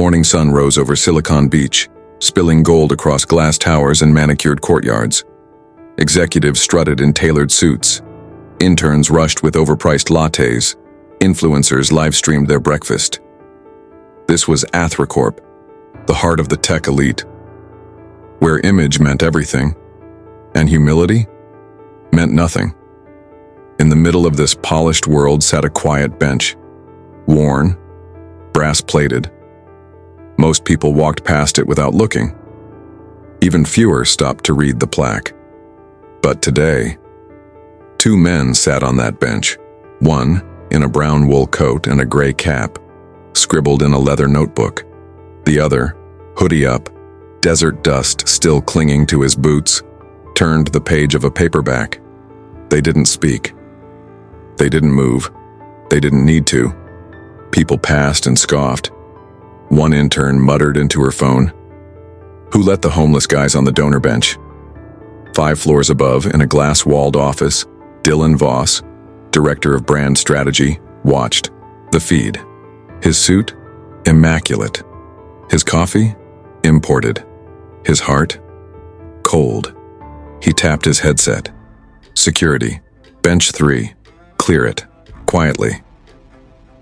morning sun rose over Silicon Beach, spilling gold across glass towers and manicured courtyards. Executives strutted in tailored suits. Interns rushed with overpriced lattes. Influencers live-streamed their breakfast. This was Athracorp, the heart of the tech elite, where image meant everything, and humility meant nothing. In the middle of this polished world sat a quiet bench, worn, brass-plated. Most people walked past it without looking. Even fewer stopped to read the plaque. But today, two men sat on that bench, one in a brown wool coat and a gray cap, scribbled in a leather notebook. The other, hoodie up, desert dust still clinging to his boots, turned the page of a paperback. They didn't speak. They didn't move. They didn't need to. People passed and scoffed. One intern muttered into her phone, "Who let the homeless guys on the donor bench?" 5 floors above, in a glass-walled office, Dylan Voss, director of brand strategy, watched the feed. His suit? Immaculate. His coffee? Imported. His heart? Cold. He tapped his headset. Security. Bench 3. Clear it. Quietly.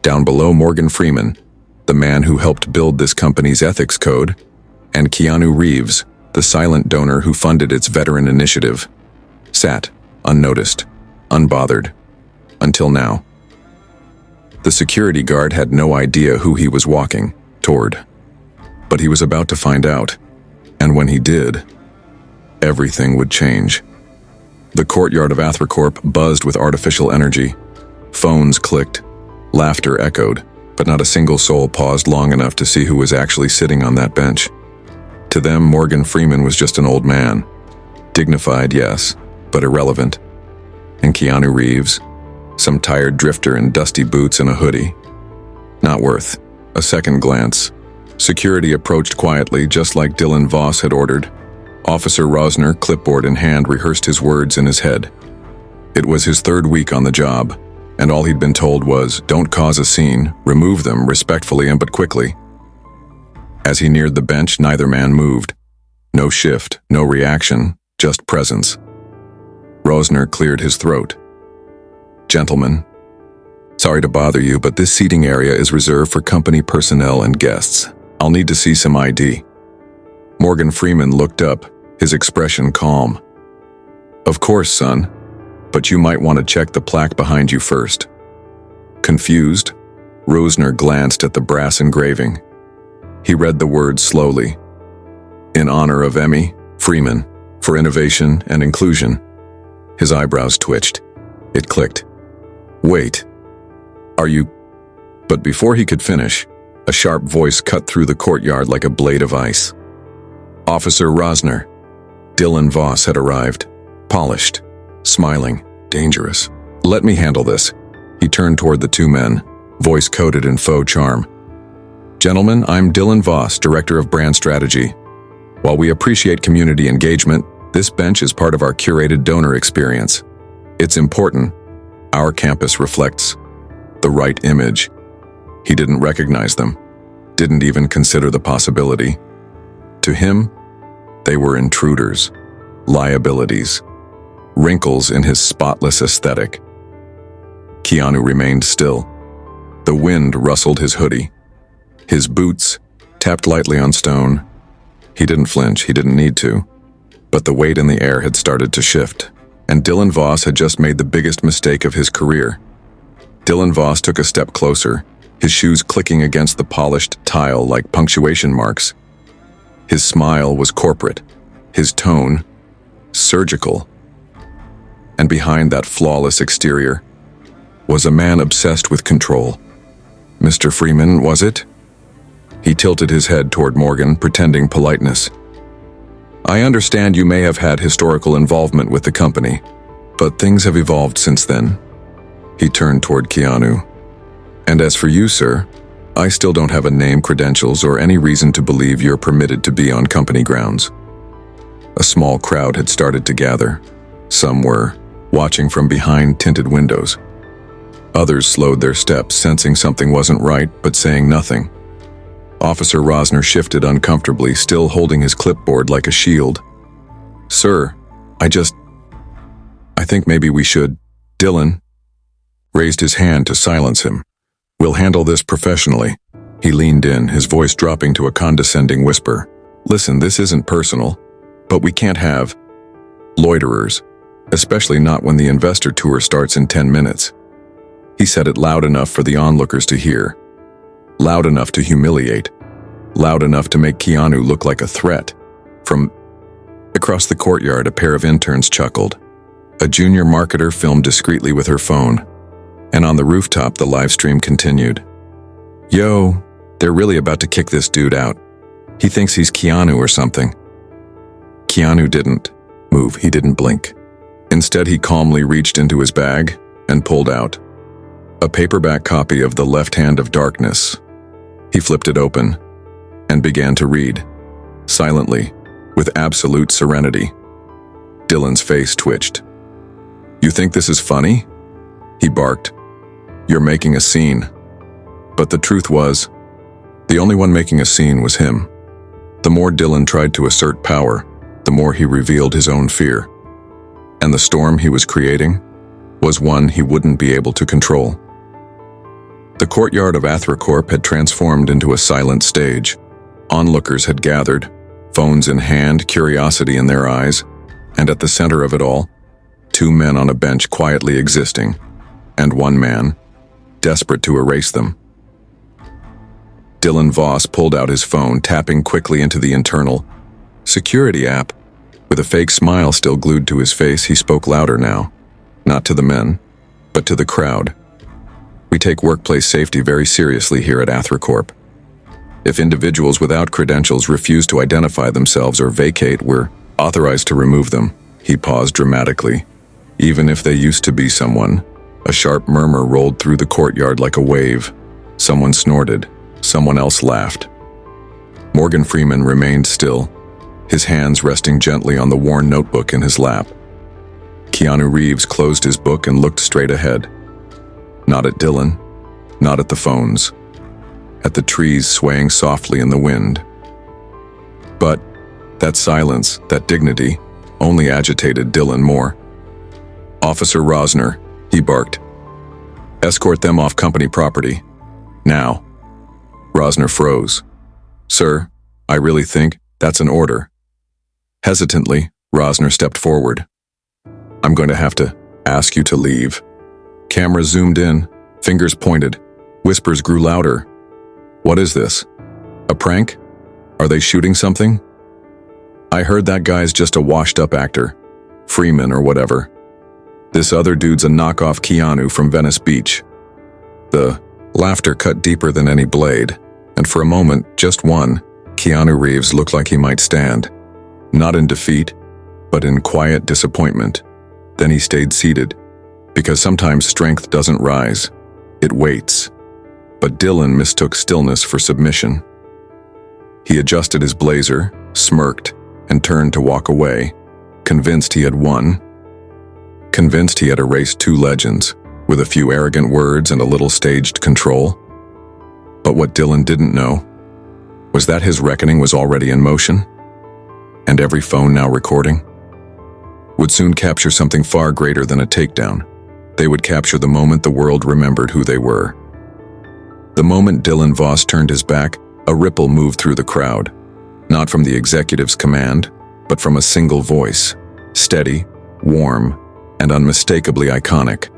Down below, Morgan Freeman, the man who helped build this company's ethics code, and Keanu Reeves, the silent donor who funded its veteran initiative, sat, unnoticed, unbothered, until now. The security guard had no idea who he was walking toward, but he was about to find out, and when he did, everything would change. The courtyard of Athracorp buzzed with artificial energy. Phones clicked, laughter echoed, but not a single soul paused long enough to see who was actually sitting on that bench. To them, Morgan Freeman was just an old man. Dignified, yes, but irrelevant. And Keanu Reeves, some tired drifter in dusty boots and a hoodie. Not worth a second glance. Security approached quietly, just like Dylan Voss had ordered. Officer Rosner, clipboard in hand, rehearsed his words in his head. It was his 3rd week on the job, and all he'd been told was, "Don't cause a scene, remove them respectfully and but quickly." As he neared the bench, neither man moved. No shift, no reaction, just presence. Rosner cleared his throat. "Gentlemen, sorry to bother you, but this seating area is reserved for company personnel and guests. I'll need to see some ID." Morgan Freeman looked up, his expression calm. "Of course, son, but you might want to check the plaque behind you first." Confused, Rosner glanced at the brass engraving. He read the words slowly. "In honor of Emmy Freeman, for innovation and inclusion." His eyebrows twitched. It clicked. "Wait. Are you—" But before he could finish, a sharp voice cut through the courtyard like a blade of ice. "Officer Rosner." Dylan Voss had arrived, polished, smiling, dangerous. "Let me handle this." He turned toward the two men, voice coated in faux charm. "Gentlemen, I'm Dylan Voss, Director of Brand Strategy. While we appreciate community engagement, this bench is part of our curated donor experience. It's important. Our campus reflects the right image." He didn't recognize them, didn't even consider the possibility. To him, they were intruders, liabilities, wrinkles in his spotless aesthetic. Keanu remained still. The wind rustled his hoodie. His boots tapped lightly on stone. He didn't flinch, he didn't need to. But the weight in the air had started to shift, and Dylan Voss had just made the biggest mistake of his career. Dylan Voss took a step closer, his shoes clicking against the polished tile like punctuation marks. His smile was corporate, his tone surgical. And behind that flawless exterior was a man obsessed with control. "Mr. Freeman, was it?" He tilted his head toward Morgan, pretending politeness. "I understand you may have had historical involvement with the company, but things have evolved since then." He turned toward Keanu. "And as for you, sir, I still don't have a name, credentials, or any reason to believe you're permitted to be on company grounds." A small crowd had started to gather. Some were watching from behind tinted windows. Others slowed their steps, sensing something wasn't right, but saying nothing. Officer Rosner shifted uncomfortably, still holding his clipboard like a shield. "Sir, I think maybe we should." Dylan raised his hand to silence him. "We'll handle this professionally." He leaned in, his voice dropping to a condescending whisper. "Listen, this isn't personal, but we can't have loiterers, especially not when the investor tour starts in 10 minutes. He said it loud enough for the onlookers to hear. Loud enough to humiliate. Loud enough to make Keanu look like a threat. From across the courtyard, a pair of interns chuckled. A junior marketer filmed discreetly with her phone. And on the rooftop, the live stream continued. "Yo, they're really about to kick this dude out. He thinks he's Keanu or something." Keanu didn't move, he didn't blink. Instead, he calmly reached into his bag and pulled out a paperback copy of The Left Hand of Darkness. He flipped it open and began to read, silently, with absolute serenity. Dylan's face twitched. "You think this is funny?" he barked. "You're making a scene." But the truth was, the only one making a scene was him. The more Dylan tried to assert power, the more he revealed his own fear. And the storm he was creating was one he wouldn't be able to control. The courtyard of Athracorp had transformed into a silent stage. Onlookers had gathered, phones in hand, curiosity in their eyes, and at the center of it all, two men on a bench quietly existing, and one man, desperate to erase them. Dylan Voss pulled out his phone, tapping quickly into the internal security app. With a fake smile still glued to his face, he spoke louder now, not to the men, but to the crowd. "We take workplace safety very seriously here at Athracorp. If individuals without credentials refuse to identify themselves or vacate, we're authorized to remove them." He paused dramatically. "Even if they used to be someone." A sharp murmur rolled through the courtyard like a wave. Someone snorted. Someone else laughed. Morgan Freeman remained still, his hands resting gently on the worn notebook in his lap. Keanu Reeves closed his book and looked straight ahead. Not at Dylan, not at the phones, at the trees swaying softly in the wind. But that silence, that dignity, only agitated Dylan more. "Officer Rosner," he barked. "Escort them off company property. Now." Rosner froze. "Sir, I really think that's an order." Hesitantly, Rosner stepped forward. "I'm going to have to ask you to leave." Camera zoomed in, fingers pointed, whispers grew louder. "What is this? A prank? Are they shooting something? I heard that guy's just a washed-up actor, Freeman or whatever. This other dude's a knockoff Keanu from Venice Beach." The laughter cut deeper than any blade, and for a moment, just one, Keanu Reeves looked like he might stand. Not in defeat, but in quiet disappointment. Then he stayed seated, because sometimes strength doesn't rise, it waits. But Dylan mistook stillness for submission. He adjusted his blazer, smirked, and turned to walk away, convinced he had won. Convinced he had erased two legends, with a few arrogant words and a little staged control. But what Dylan didn't know was that his reckoning was already in motion, and every phone now recording would soon capture something far greater than a takedown. They would capture the moment the world remembered who they were. The moment Dylan Voss turned his back, a ripple moved through the crowd, not from the executive's command, but from a single voice, steady, warm, and unmistakably iconic.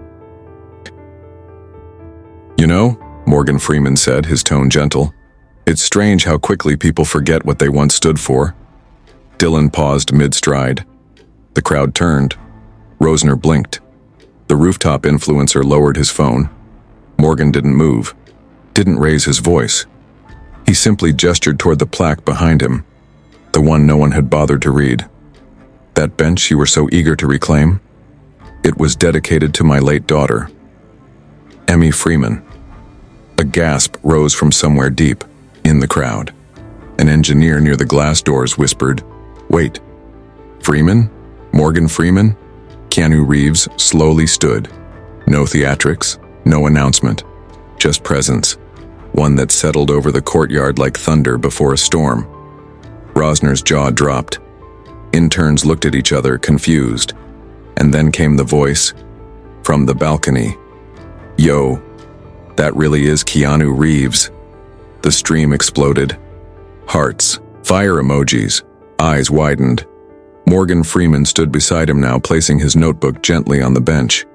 "You know," Morgan Freeman said, his tone gentle, "it's strange how quickly people forget what they once stood for." Dylan paused mid-stride. The crowd turned. Rosner blinked. The rooftop influencer lowered his phone. Morgan didn't move, didn't raise his voice. He simply gestured toward the plaque behind him, the one no one had bothered to read. That bench you were so eager to reclaim? It was dedicated to my late daughter, Emmy Freeman. A gasp rose from somewhere deep in the crowd. An engineer near the glass doors whispered, "Wait, Freeman? Morgan Freeman?" Keanu Reeves slowly stood. No theatrics, no announcement, just presence. one that settled over the courtyard like thunder before a storm. Rosner's jaw dropped. Interns looked at each other, confused. And then came the voice from the balcony. "Yo, that really is Keanu Reeves." The stream exploded. Hearts, fire emojis, eyes widened. Morgan Freeman stood beside him now, placing his notebook gently on the bench.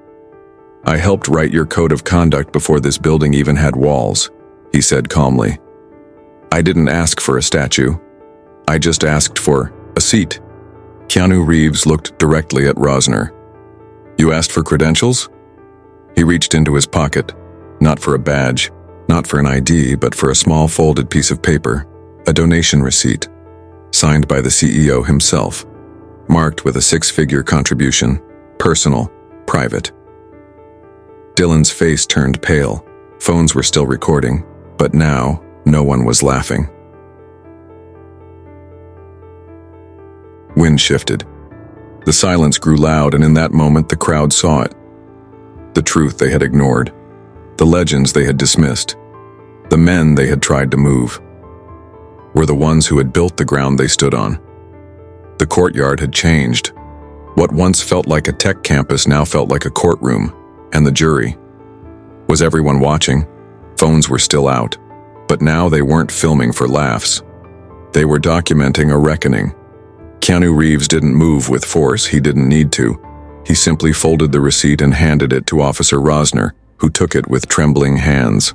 "I helped write your code of conduct before this building even had walls," he said calmly. "I didn't ask for a statue. I just asked for a seat." Keanu Reeves looked directly at Rosner. "You asked for credentials?" He reached into his pocket, not for a badge, not for an ID, but for a small folded piece of paper, a donation receipt, signed by the CEO himself, marked with a 6-figure contribution, personal, private. Dylan's face turned pale. Phones were still recording, but now no one was laughing. Wind shifted. The silence grew loud, and in that moment the crowd saw it. The truth they had ignored. The legends they had dismissed. The men they had tried to move. Were the ones who had built the ground they stood on. The courtyard had changed. What once felt like a tech campus now felt like a courtroom, and the jury. Was everyone watching? Phones were still out, but now they weren't filming for laughs. They were documenting a reckoning. Keanu Reeves didn't move with force, he didn't need to. He simply folded the receipt and handed it to Officer Rosner, who took it with trembling hands.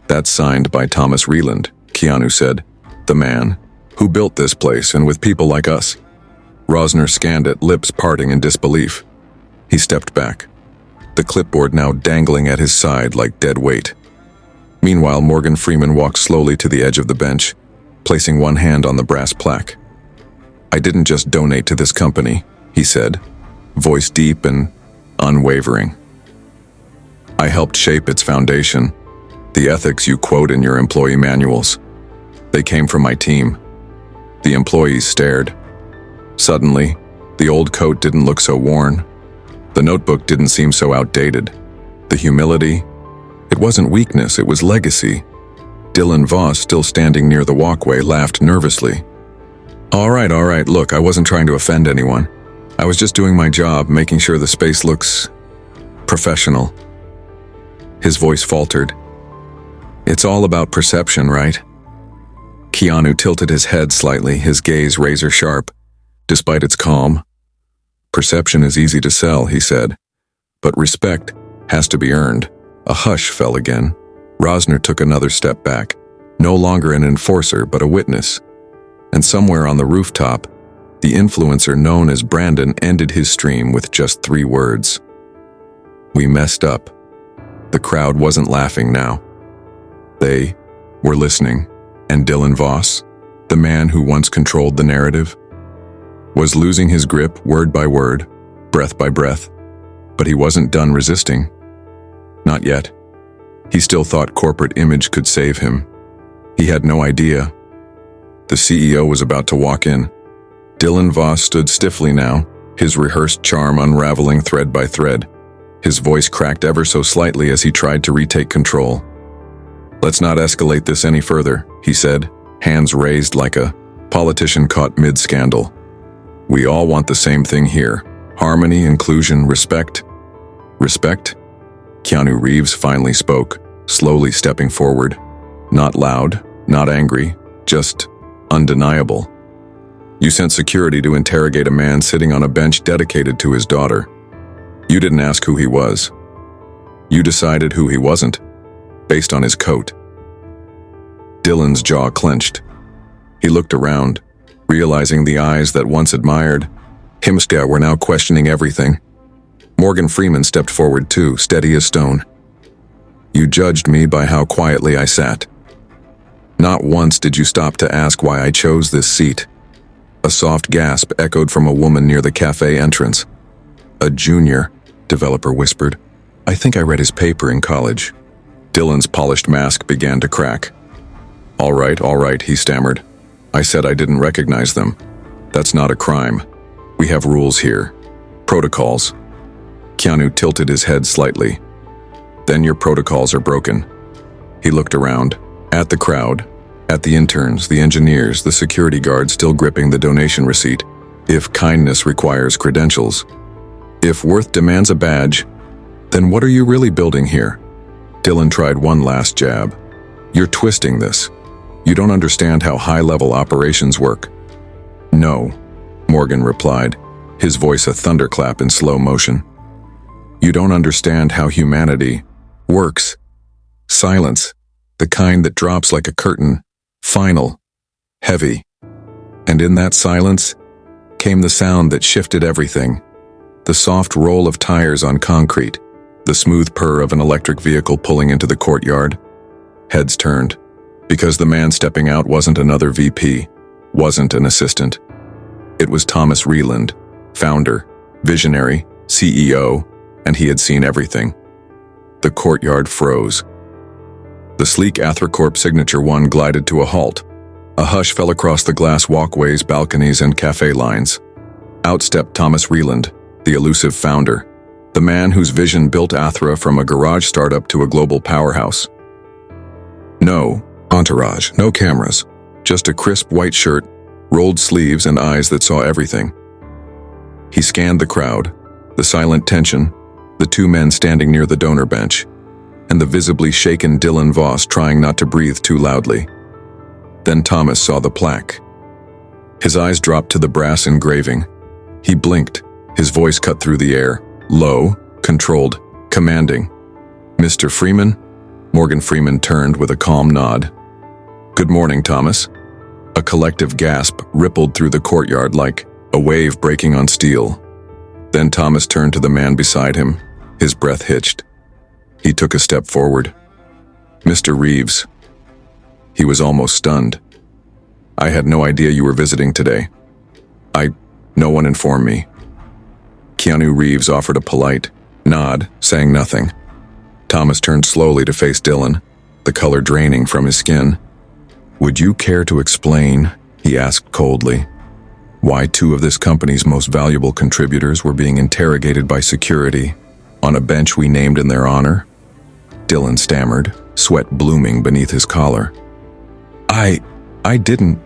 "That's signed by Thomas Reland," Keanu said. "The man who built this place, and with people like us." Rosner scanned it, lips parting in disbelief. He stepped back, the clipboard now dangling at his side like dead weight. Meanwhile, Morgan Freeman walked slowly to the edge of the bench, placing one hand on the brass plaque. "I didn't just donate to this company," he said, voice deep and unwavering. "I helped shape its foundation, the ethics you quote in your employee manuals. They came from my team." The employees stared. Suddenly, the old coat didn't look so worn. The notebook didn't seem so outdated. The humility, it wasn't weakness, it was legacy. Dylan Voss, still standing near the walkway, laughed nervously. All right, look, I wasn't trying to offend anyone. I was just doing my job, making sure the space looks professional." His voice faltered. "It's all about perception, right?" Keanu tilted his head slightly, his gaze razor sharp, despite its calm. "Perception is easy to sell," he said, "but respect has to be earned." A hush fell again. Rosner took another step back, no longer an enforcer but a witness. And somewhere on the rooftop, the influencer known as Brandon ended his stream with just 3 words. "We messed up." The crowd wasn't laughing now. They were listening, and Dylan Voss, the man who once controlled the narrative, was losing his grip word by word, breath by breath, but he wasn't done resisting. Not yet. He still thought corporate image could save him. He had no idea. The CEO was about to walk in. Dylan Voss stood stiffly now, his rehearsed charm unraveling thread by thread. His voice cracked ever so slightly as he tried to retake control. "Let's not escalate this any further," he said, hands raised like a politician caught mid-scandal. "We all want the same thing here. Harmony, inclusion, respect." "Respect?" Keanu Reeves finally spoke, slowly stepping forward. Not loud, not angry, just undeniable. "You sent security to interrogate a man sitting on a bench dedicated to his daughter. You didn't ask who he was. You decided who he wasn't, based on his coat." Dylan's jaw clenched. He looked around, realizing the eyes that once admired him were now questioning everything. Morgan Freeman stepped forward too, steady as stone. "You judged me by how quietly I sat. Not once did you stop to ask why I chose this seat." A soft gasp echoed from a woman near the cafe entrance. "A junior," developer whispered. "I think I read his paper in college." Dylan's polished mask began to crack. All right, he stammered. "I said I didn't recognize them. That's not a crime. We have rules here. Protocols." Keanu tilted his head slightly. "Then your protocols are broken." He looked around, at the crowd, at the interns, the engineers, the security guard still gripping the donation receipt. If kindness requires credentials, if worth demands a badge, then what are you really building here? Dylan tried one last jab. You're twisting this. You don't understand how high-level operations work. No, Morgan replied, his voice a thunderclap in slow motion. You don't understand how humanity works. Silence, the kind that drops like a curtain, final, heavy. And in that silence came the sound that shifted everything. The soft roll of tires on concrete, the smooth purr of an electric vehicle pulling into the courtyard. Heads turned, because the man stepping out wasn't another VP, wasn't an assistant. It was Thomas Reland, founder, visionary, CEO, and he had seen everything. The courtyard froze. The sleek Athracorp Signature One glided to a halt. A hush fell across the glass walkways, balconies, and cafe lines. Out stepped Thomas Reland, the elusive founder, the man whose vision built Athra from a garage startup to a global powerhouse. No entourage, no cameras, just a crisp white shirt, rolled sleeves, and eyes that saw everything. He scanned the crowd, the silent tension, the two men standing near the donor bench, and the visibly shaken Dylan Voss trying not to breathe too loudly. Then Thomas saw the plaque. His eyes dropped to the brass engraving. He blinked, his voice cut through the air, low, controlled, commanding. Mr. Freeman? Morgan Freeman turned with a calm nod. Good morning, Thomas. A collective gasp rippled through the courtyard like a wave breaking on steel. Then Thomas turned to the man beside him, his breath hitched. He took a step forward. Mr. Reeves. He was almost stunned. I had no idea you were visiting today. No one informed me. Keanu Reeves offered a polite nod, saying nothing. Thomas turned slowly to face Dylan, the color draining from his skin. Would you care to explain, he asked coldly, why two of this company's most valuable contributors were being interrogated by security on a bench we named in their honor? Dylan stammered, sweat blooming beneath his collar. I didn't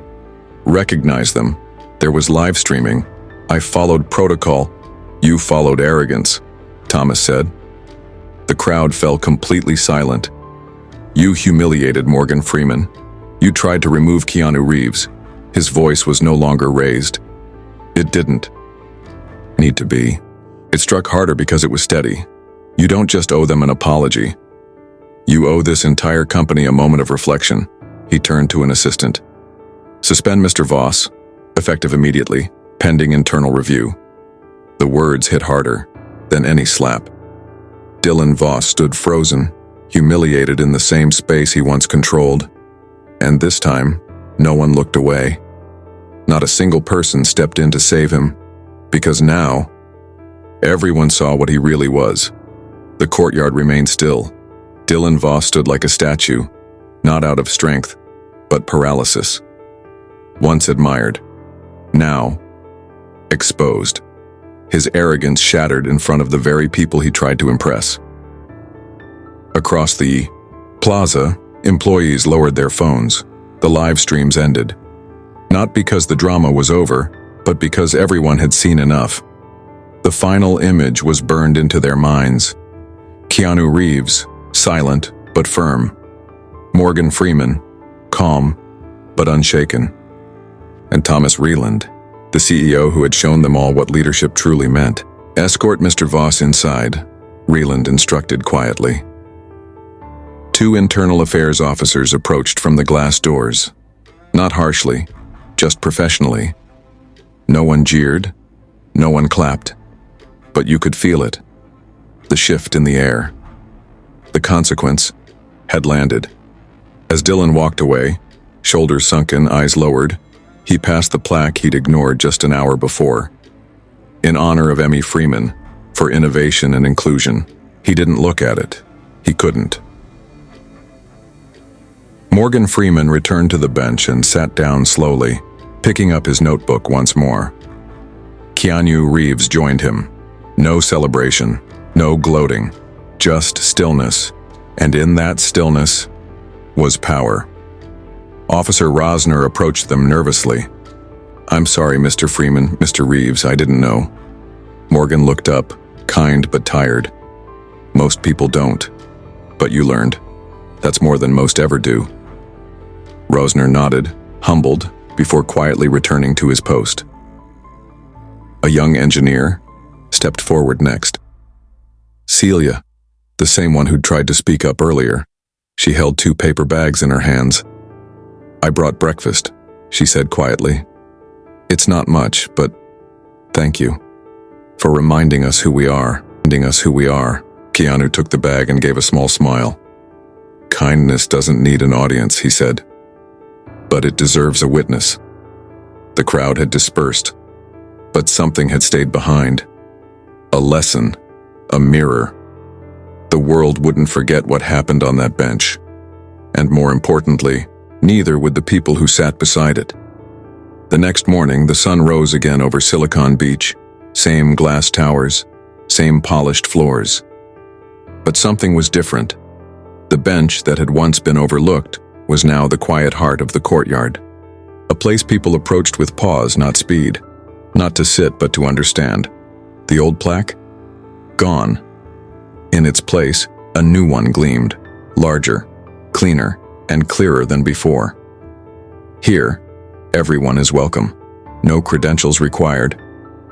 recognize them. There was live streaming. I followed protocol. You followed arrogance, Thomas said. The crowd fell completely silent. You humiliated Morgan Freeman. You tried to remove Keanu Reeves. His voice was no longer raised. It didn't need to be. It struck harder because it was steady. You don't just owe them an apology. You owe this entire company a moment of reflection. He turned to an assistant. Suspend Mr. Voss, effective immediately, pending internal review. The words hit harder than any slap. Dylan Voss stood frozen, humiliated in the same space he once controlled. And this time, no one looked away. Not a single person stepped in to save him, because now, everyone saw what he really was. The courtyard remained still. Dylan Voss stood like a statue, not out of strength, but paralysis. Once admired, now exposed. His arrogance shattered in front of the very people he tried to impress. Across the plaza, employees lowered their phones. The live streams ended. Not because the drama was over, but because everyone had seen enough. The final image was burned into their minds. Keanu Reeves, silent but firm. Morgan Freeman, calm but unshaken. And Thomas Reland, the CEO who had shown them all what leadership truly meant. Escort Mr. Voss inside, Reland instructed quietly. Two internal affairs officers approached from the glass doors. Not harshly, just professionally. No one jeered, no one clapped. But you could feel it. The shift in the air. The consequence had landed. As Dylan walked away, shoulders sunken, eyes lowered, he passed the plaque he'd ignored just an hour before. In honor of Emmy Freeman, for innovation and inclusion. He didn't look at it. He couldn't. Morgan Freeman returned to the bench and sat down slowly, picking up his notebook once more. Keanu Reeves joined him. No celebration, no gloating, just stillness. And in that stillness, was power. Officer Rosner approached them nervously. "I'm sorry, Mr. Freeman, Mr. Reeves, I didn't know." Morgan looked up, kind but tired. "Most people don't. But you learned. That's more than most ever do." Rosner nodded, humbled, before quietly returning to his post. A young engineer stepped forward next. Celia, the same one who'd tried to speak up earlier. She held 2 paper bags in her hands. "I brought breakfast," she said quietly. "It's not much, but thank you for reminding us who we are. Keanu took the bag and gave a small smile. "Kindness doesn't need an audience," he said. "But it deserves a witness." The crowd had dispersed, but something had stayed behind. A lesson, a mirror. The world wouldn't forget what happened on that bench. And more importantly, neither would the people who sat beside it. The next morning, the sun rose again over Silicon Beach. Same glass towers, same polished floors. But something was different. The bench that had once been overlooked was now the quiet heart of the courtyard. A place people approached with pause, not speed. Not to sit, but to understand. The old plaque? Gone. In its place, a new one gleamed, larger, cleaner, and clearer than before. Here, everyone is welcome. No credentials required.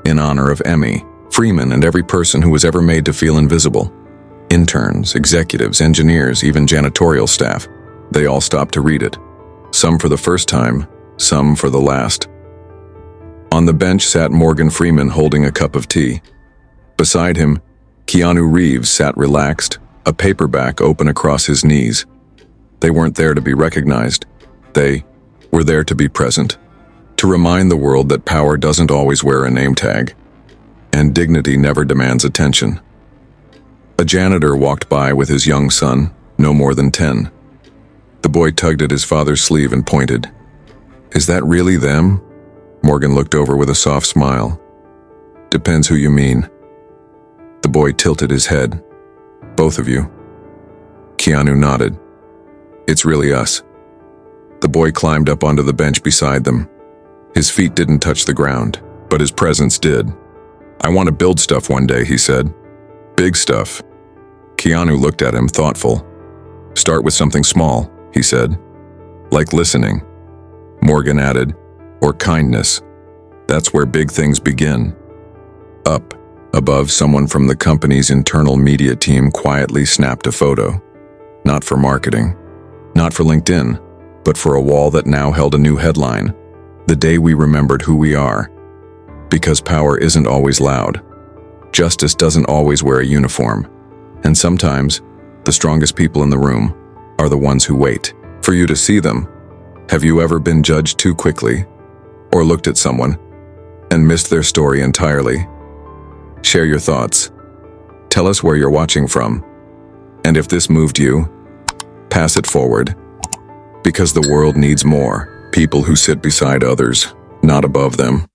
In honor of Emmy, Freeman, and every person who was ever made to feel invisible. Interns, executives, engineers, even janitorial staff. They all stopped to read it. Some for the first time, some for the last. On the bench sat Morgan Freeman holding a cup of tea. Beside him, Keanu Reeves sat relaxed, a paperback open across his knees. They weren't there to be recognized. They were there to be present. To remind the world that power doesn't always wear a name tag. And dignity never demands attention. A janitor walked by with his young son, no more than 10. The boy tugged at his father's sleeve and pointed. "Is that really them?" Morgan looked over with a soft smile. "Depends who you mean." The boy tilted his head. "Both of you?" Keanu nodded. "It's really us." The boy climbed up onto the bench beside them. His feet didn't touch the ground, but his presence did. "I want to build stuff one day," he said. "Big stuff." Keanu looked at him, thoughtful. "Start with something small," he said. "Like listening." Morgan added, "Or kindness. That's where big things begin." Up, above, someone from the company's internal media team quietly snapped a photo. Not for marketing, not for LinkedIn, but for a wall that now held a new headline. The day we remembered who we are. Because power isn't always loud. Justice doesn't always wear a uniform. And sometimes, the strongest people in the room are the ones who wait for you to see them. Have you ever been judged too quickly? Or looked at someone and missed their story entirely? Share your thoughts. Tell us where you're watching from. And if this moved you, pass it forward. Because the world needs more people who sit beside others, not above them.